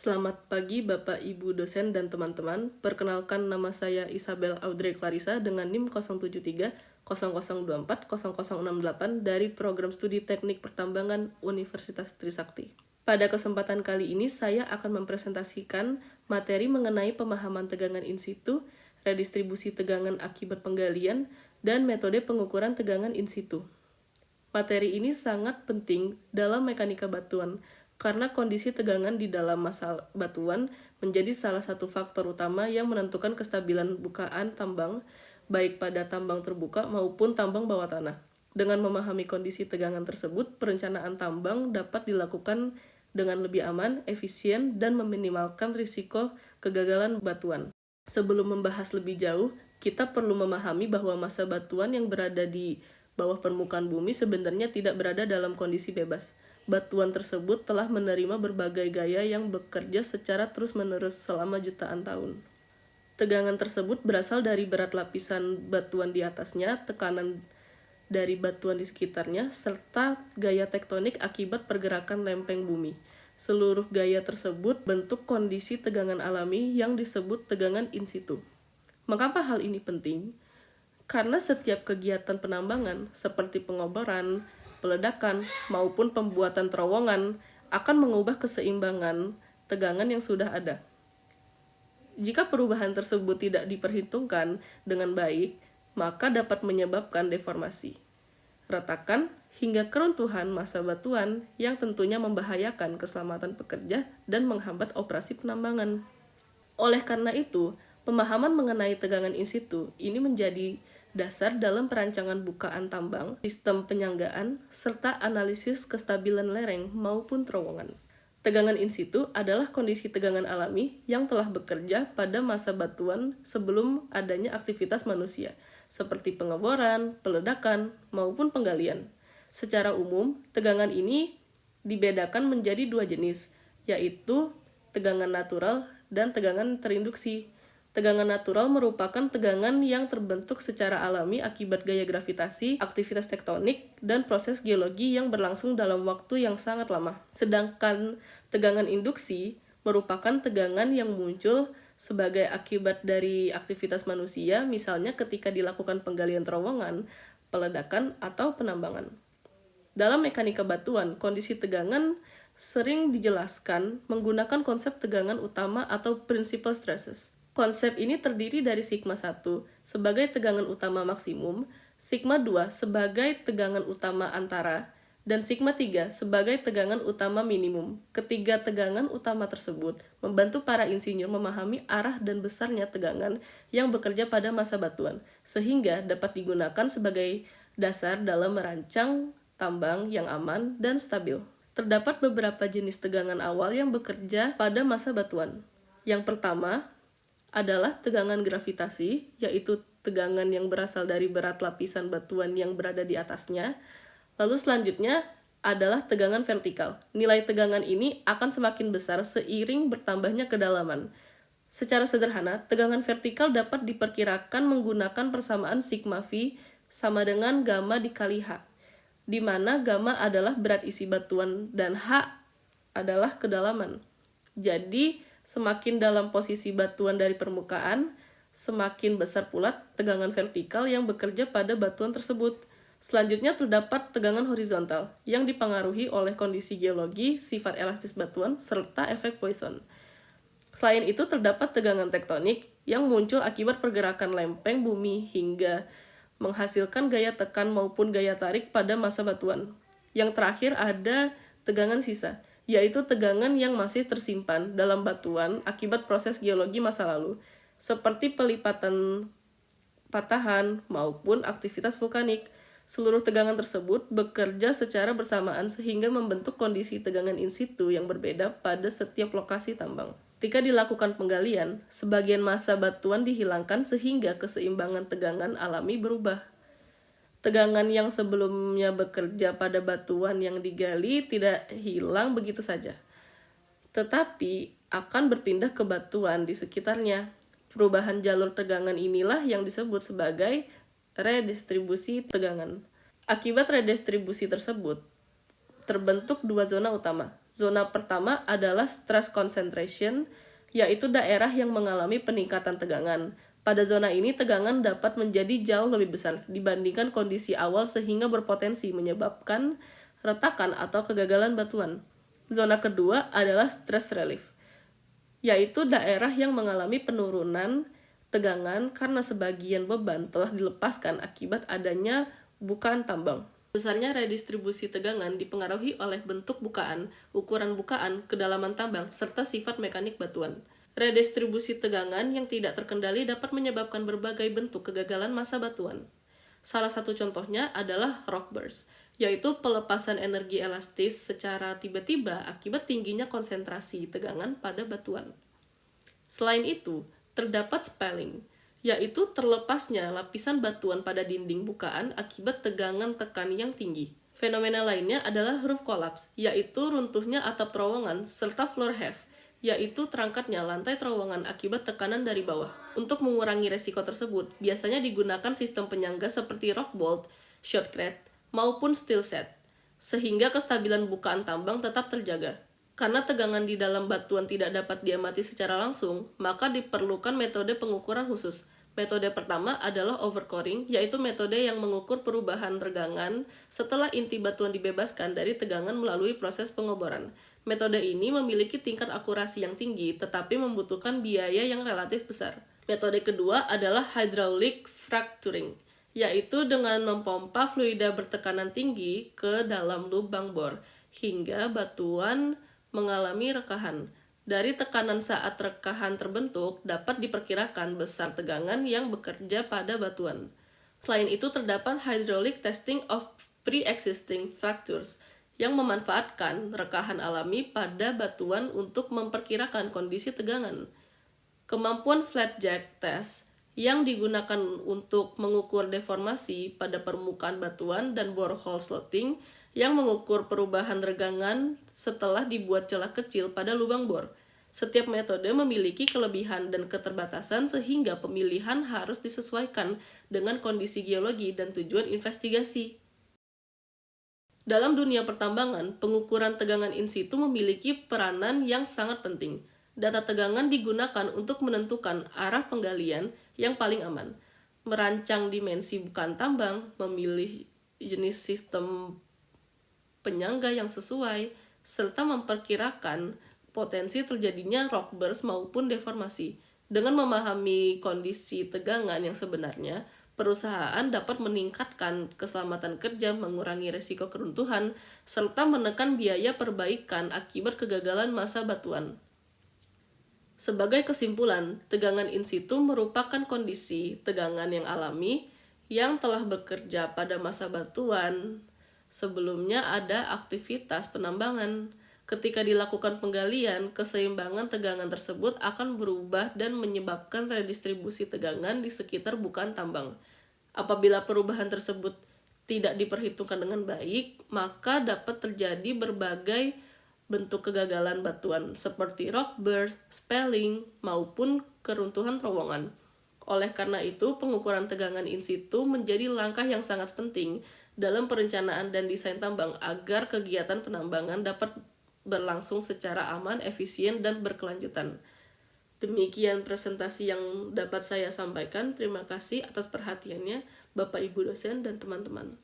Selamat pagi Bapak, Ibu, dosen, dan teman-teman. Perkenalkan, nama saya Isabel Audrey Clarissa dengan NIM 073-0024-0068 dari Program Studi Teknik Pertambangan Universitas Trisakti. Pada kesempatan kali ini, saya akan mempresentasikan materi mengenai pemahaman tegangan in situ, redistribusi tegangan akibat penggalian, dan metode pengukuran tegangan in situ. Materi ini sangat penting dalam mekanika batuan, karena kondisi tegangan di dalam massa batuan menjadi salah satu faktor utama yang menentukan kestabilan bukaan tambang, baik pada tambang terbuka maupun tambang bawah tanah. Dengan memahami kondisi tegangan tersebut, perencanaan tambang dapat dilakukan dengan lebih aman, efisien, dan meminimalkan risiko kegagalan batuan. Sebelum membahas lebih jauh, kita perlu memahami bahwa massa batuan yang berada di bawah permukaan bumi sebenarnya tidak berada dalam kondisi bebas. Batuan tersebut telah menerima berbagai gaya yang bekerja secara terus-menerus selama jutaan tahun. Tegangan tersebut berasal dari berat lapisan batuan di atasnya, tekanan dari batuan di sekitarnya, serta gaya tektonik akibat pergerakan lempeng bumi. Seluruh gaya tersebut bentuk kondisi tegangan alami yang disebut tegangan in situ. Mengapa hal ini penting? Karena setiap kegiatan penambangan seperti pengoboran, peledakan, maupun pembuatan terowongan akan mengubah keseimbangan tegangan yang sudah ada. Jika perubahan tersebut tidak diperhitungkan dengan baik, maka dapat menyebabkan deformasi, retakan, hingga keruntuhan massa batuan yang tentunya membahayakan keselamatan pekerja dan menghambat operasi penambangan. Oleh karena itu, pemahaman mengenai tegangan in situ ini menjadi dasar dalam perancangan bukaan tambang, sistem penyanggaan, serta analisis kestabilan lereng maupun terowongan. Tegangan in situ adalah kondisi tegangan alami yang telah bekerja pada massa batuan sebelum adanya aktivitas manusia, seperti pengeboran, peledakan, maupun penggalian. Secara umum, tegangan ini dibedakan menjadi dua jenis, yaitu tegangan natural dan tegangan terinduksi. Tegangan natural merupakan tegangan yang terbentuk secara alami akibat gaya gravitasi, aktivitas tektonik, dan proses geologi yang berlangsung dalam waktu yang sangat lama. Sedangkan tegangan induksi merupakan tegangan yang muncul sebagai akibat dari aktivitas manusia, misalnya ketika dilakukan penggalian terowongan, peledakan, atau penambangan. Dalam mekanika batuan, kondisi tegangan sering dijelaskan menggunakan konsep tegangan utama atau principal stresses. Konsep ini terdiri dari sigma 1 sebagai tegangan utama maksimum, sigma 2 sebagai tegangan utama antara, dan sigma 3 sebagai tegangan utama minimum. Ketiga tegangan utama tersebut membantu para insinyur memahami arah dan besarnya tegangan yang bekerja pada massa batuan, sehingga dapat digunakan sebagai dasar dalam merancang tambang yang aman dan stabil. Terdapat beberapa jenis tegangan awal yang bekerja pada massa batuan. Yang pertama adalah tegangan gravitasi, yaitu tegangan yang berasal dari berat lapisan batuan yang berada di atasnya. Lalu selanjutnya adalah tegangan vertikal. Nilai tegangan ini akan semakin besar seiring bertambahnya kedalaman. Secara sederhana, tegangan vertikal dapat diperkirakan menggunakan persamaan sigma V sama dengan gamma dikali H, di mana gamma adalah berat isi batuan dan H adalah kedalaman. Jadi, semakin dalam posisi batuan dari permukaan, semakin besar pula tegangan vertikal yang bekerja pada batuan tersebut. Selanjutnya terdapat tegangan horizontal yang dipengaruhi oleh kondisi geologi, sifat elastis batuan, serta efek Poisson. Selain itu terdapat tegangan tektonik yang muncul akibat pergerakan lempeng bumi hingga menghasilkan gaya tekan maupun gaya tarik pada massa batuan. Yang terakhir ada tegangan sisa, yaitu tegangan yang masih tersimpan dalam batuan akibat proses geologi masa lalu, seperti pelipatan, patahan, maupun aktivitas vulkanik. Seluruh tegangan tersebut bekerja secara bersamaan sehingga membentuk kondisi tegangan in situ yang berbeda pada setiap lokasi tambang. Ketika dilakukan penggalian, sebagian massa batuan dihilangkan sehingga keseimbangan tegangan alami berubah. Tegangan yang sebelumnya bekerja pada batuan yang digali tidak hilang begitu saja, tetapi akan berpindah ke batuan di sekitarnya. Perubahan jalur tegangan inilah yang disebut sebagai redistribusi tegangan. Akibat redistribusi tersebut, terbentuk dua zona utama, Zona pertama adalah stress concentration, yaitu daerah yang mengalami peningkatan tegangan. Pada zona ini, tegangan dapat menjadi jauh lebih besar dibandingkan kondisi awal sehingga berpotensi menyebabkan retakan atau kegagalan batuan. Zona kedua adalah stress relief, yaitu daerah yang mengalami penurunan tegangan karena sebagian beban telah dilepaskan akibat adanya bukaan tambang. Besarnya redistribusi tegangan dipengaruhi oleh bentuk bukaan, ukuran bukaan, kedalaman tambang, serta sifat mekanik batuan. Redistribusi tegangan yang tidak terkendali dapat menyebabkan berbagai bentuk kegagalan massa batuan. Salah satu contohnya adalah rock burst, yaitu pelepasan energi elastis secara tiba-tiba akibat tingginya konsentrasi tegangan pada batuan. Selain itu, terdapat spalling, yaitu terlepasnya lapisan batuan pada dinding bukaan akibat tegangan tekan yang tinggi. Fenomena lainnya adalah roof collapse, yaitu runtuhnya atap terowongan, serta floor heave, yaitu terangkatnya lantai terowongan akibat tekanan dari bawah. Untuk mengurangi resiko tersebut, biasanya digunakan sistem penyangga seperti rock bolt, shotcrete, maupun steel set, sehingga kestabilan bukaan tambang tetap terjaga. Karena tegangan di dalam batuan tidak dapat diamati secara langsung, maka diperlukan metode pengukuran khusus. Metode pertama adalah overcoring, yaitu metode yang mengukur perubahan tegangan setelah inti batuan dibebaskan dari tegangan melalui proses pengoboran. Metode ini memiliki tingkat akurasi yang tinggi, tetapi membutuhkan biaya yang relatif besar. Metode kedua adalah hydraulic fracturing, yaitu dengan mempompa fluida bertekanan tinggi ke dalam lubang bor, hingga batuan mengalami rekahan. Dari tekanan saat rekahan terbentuk, dapat diperkirakan besar tegangan yang bekerja pada batuan. Selain itu, terdapat hydraulic testing of pre-existing fractures, yang memanfaatkan rekahan alami pada batuan untuk memperkirakan kondisi tegangan. Kemampuan flat jack test, yang digunakan untuk mengukur deformasi pada permukaan batuan, dan borehole slotting, yang mengukur perubahan tegangan setelah dibuat celah kecil pada lubang bor. Setiap metode memiliki kelebihan dan keterbatasan sehingga pemilihan harus disesuaikan dengan kondisi geologi dan tujuan investigasi. Dalam dunia pertambangan, pengukuran tegangan in situ memiliki peranan yang sangat penting. Data tegangan digunakan untuk menentukan arah penggalian yang paling aman, merancang dimensi bukaan tambang, memilih jenis sistem penyangga yang sesuai, serta memperkirakan potensi terjadinya rock burst maupun deformasi. Dengan memahami kondisi tegangan yang sebenarnya, perusahaan dapat meningkatkan keselamatan kerja, mengurangi risiko keruntuhan, serta menekan biaya perbaikan akibat kegagalan massa batuan. Sebagai kesimpulan, tegangan in situ merupakan kondisi tegangan yang alami yang telah bekerja pada massa batuan sebelumnya ada aktivitas penambangan. Ketika dilakukan penggalian, keseimbangan tegangan tersebut akan berubah dan menyebabkan redistribusi tegangan di sekitar bukaan tambang. Apabila perubahan tersebut tidak diperhitungkan dengan baik, maka dapat terjadi berbagai bentuk kegagalan batuan seperti rock burst, spalling, maupun keruntuhan terowongan. Oleh karena itu, pengukuran tegangan in situ menjadi langkah yang sangat penting dalam perencanaan dan desain tambang agar kegiatan penambangan dapat berlangsung secara aman, efisien, dan berkelanjutan. Demikian presentasi yang dapat saya sampaikan. Terima kasih atas perhatiannya, Bapak Ibu dosen dan teman-teman.